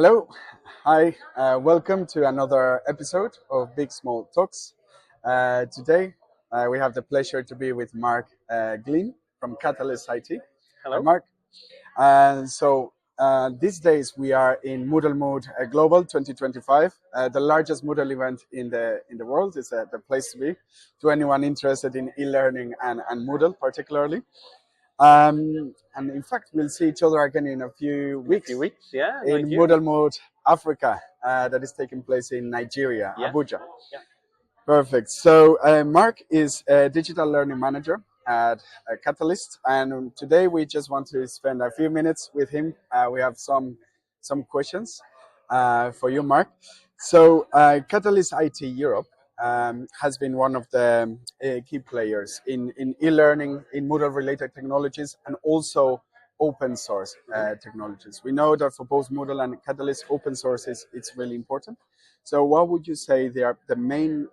Hello, hi, welcome to another episode of Big Small Talks. Today we have the pleasure to be with Mark Glynn from Catalyst IT. Hi, Hello. Mark. These days we are in MoodleMoot Global 2025, the largest Moodle event in the world. It's the place to be to anyone interested in e-learning and Moodle particularly. And in fact, we'll see each other again in a few weeks. Yeah. In Nigeria. MoodleMoot Africa, that is taking place in Nigeria, Yeah. Abuja. Yeah. Perfect. So Mark is a digital learning manager at Catalyst, and today we just want to spend a few minutes with him. We have some questions for you, Mark. So Catalyst IT Europe has been one of the key players in e-learning, in Moodle-related technologies, and also open source technologies. We know that for both Moodle and Catalyst, open source it's really important. So, what would you say they are the main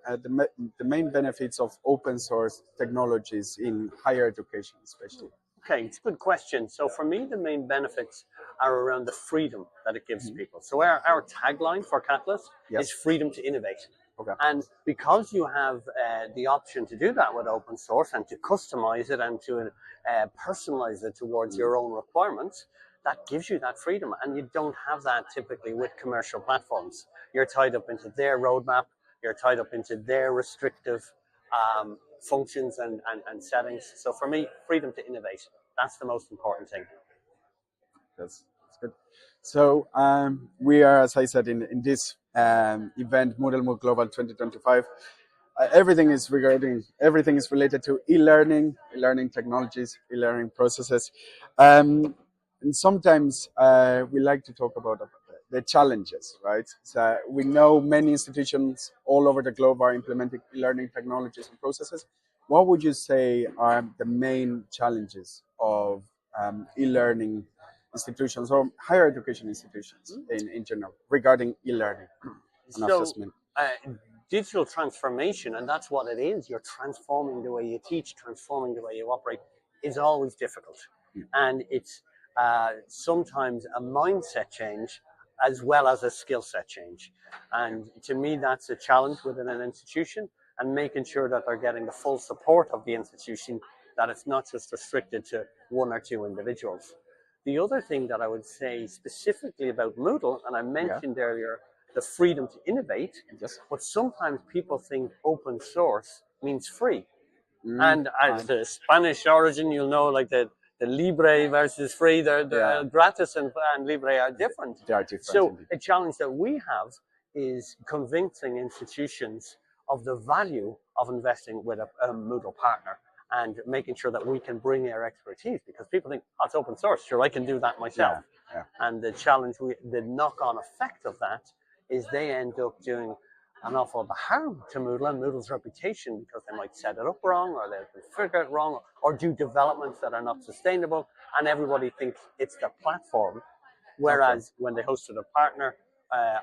benefits of open source technologies in higher education, especially? Okay, it's a good question. So for me, the main benefits are around the freedom that it gives people. So our tagline for Catalyst is freedom to innovate. Okay. And because you have the option to do that with open source and to customize it and to personalize it towards your own requirements, that gives you that freedom. And you don't have that typically with commercial platforms. You're tied up into their roadmap, you're tied up into their restrictive functions and settings. So for me, freedom to innovate, that's the most important thing. That's good. So we are, as I said, in this event, MoodleMoot Global 2025. Everything is related to e-learning technologies, e-learning processes. And sometimes we like to talk about the challenges, right? So we know many institutions all over the globe are implementing e-learning technologies and processes. What would you say are the main challenges of e-learning institutions or higher education institutions in general regarding e-learning and assessment? Digital transformation, and that's what it is. You're transforming the way you teach, transforming the way you operate, is always difficult. And it's sometimes a mindset change as well as a skill set change. And to me, that's a challenge within an institution, and making sure that they're getting the full support of the institution, that it's not just restricted to one or two individuals. The other thing that I would say specifically about Moodle, and I mentioned earlier, the freedom to innovate, but sometimes people think open source means free. And as the Spanish origin, you'll know, like the libre versus free, the gratis and libre are different. They are different. So indeed. a challenge that we have is convincing institutions of the value of investing with a Moodle partner and making sure that we can bring our expertise, because people think, oh, it's open source, sure, I can do that myself. Yeah. And the challenge, the knock-on effect of that is they end up doing an awful lot of harm to Moodle and Moodle's reputation, because they might set it up wrong, or they'll configure it wrong, or do developments that are not sustainable, and everybody thinks it's the platform. Whereas when they hosted a partner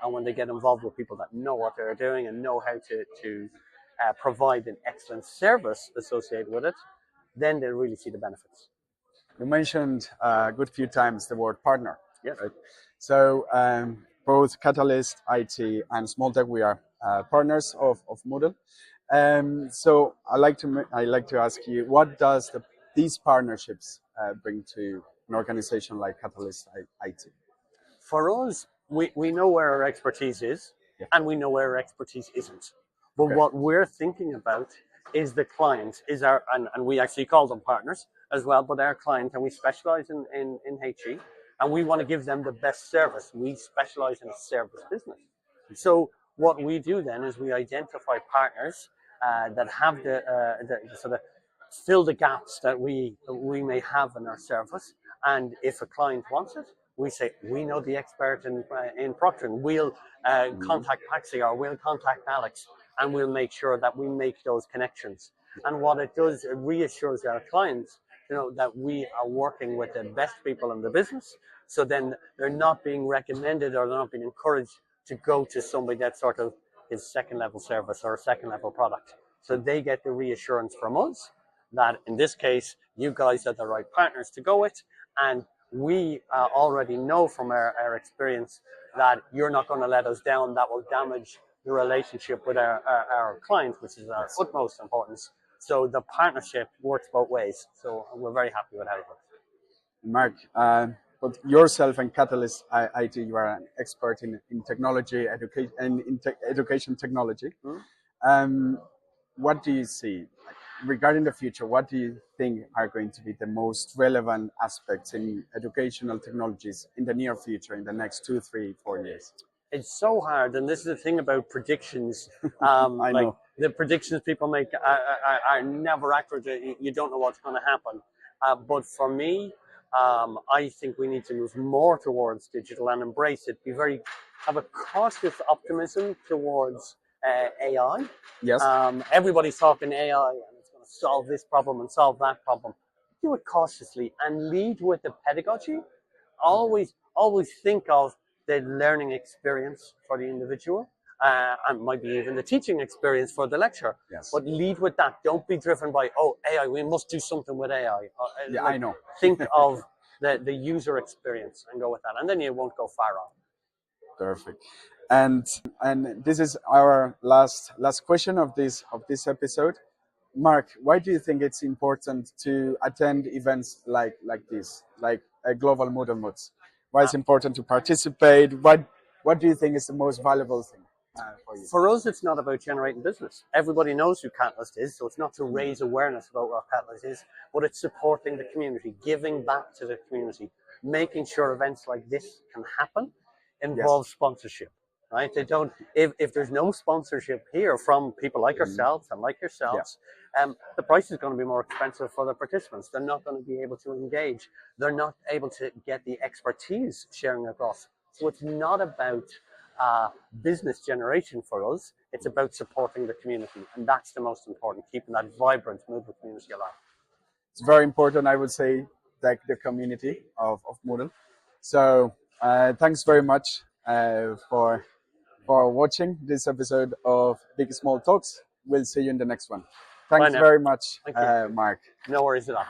and when they get involved with people that know what they're doing and know how to provide an excellent service associated with it, then they really see the benefits. You mentioned a good few times the word partner. Yes. Right? So both Catalyst, IT, and Smowltech, we are partners of Moodle. So I like to ask you, what does these partnerships bring to an organization like Catalyst IT? For us, we know where our expertise is, and we know where our expertise isn't. But what we're thinking about is the client, and we actually call them partners as well, but our client, and we specialize in HE, and we want to give them the best service. We specialize in a service business. So what we do then is we identify partners that have the sort of fill the gaps that we may have in our service. And if a client wants it, we say, we know the expert in proctoring. We'll contact Paxi, or we'll contact Alex, and we'll make sure that we make those connections. And what it does, it reassures our clients, that we are working with the best people in the business. So then they're not being recommended, or they're not being encouraged to go to somebody that sort of is second level service or a second level product. So they get the reassurance from us that in this case, you guys are the right partners to go with, and we already know from our experience that you're not going to let us down. That will damage the relationship with our clients, which is our utmost importance. So the partnership works both ways. So we're very happy with how it works. Mark, but yourself and Catalyst IT, you are an expert in technology, education, and in education technology. What do you see regarding the future? What do you think are going to be the most relevant aspects in educational technologies in the near future, in the next 2, 3, 4 years? It's so hard, and this is the thing about predictions. I know. The predictions people make are never accurate. You don't know what's going to happen. But for me, I think we need to move more towards digital and embrace it. Have a cautious optimism towards AI. Yes. Everybody's talking AI, and it's going to solve this problem and solve that problem. Do it cautiously and lead with the pedagogy. Always think of the learning experience for the individual, and might be even the teaching experience for the lecturer. Yes. But lead with that. Don't be driven by, AI, we must do something with AI. Yeah, I know. Think of the user experience and go with that, and then you won't go far wrong. Perfect. And this is our last question of this episode. Mark, why do you think it's important to attend events like this, like a global MoodleMoot? Why it's important to participate? What do you think is the most valuable thing for you? For us, it's not about generating business. Everybody knows who Catalyst is, so it's not to raise awareness about what Catalyst is, but it's supporting the community, giving back to the community, making sure events like this can happen, involves sponsorship. Right? They don't. If there's no sponsorship here from people like ourselves and like yourselves, the price is going to be more expensive for the participants. They're not going to be able to engage. They're not able to get the expertise sharing across. So it's not about business generation for us. It's about supporting the community, and that's the most important. Keeping that vibrant Moodle community alive. It's very important, I would say, like the community of Moodle. So thanks very much for watching this episode of Big Small Talks. We'll see you in the next one. Thanks very much, Mark. No worries at all.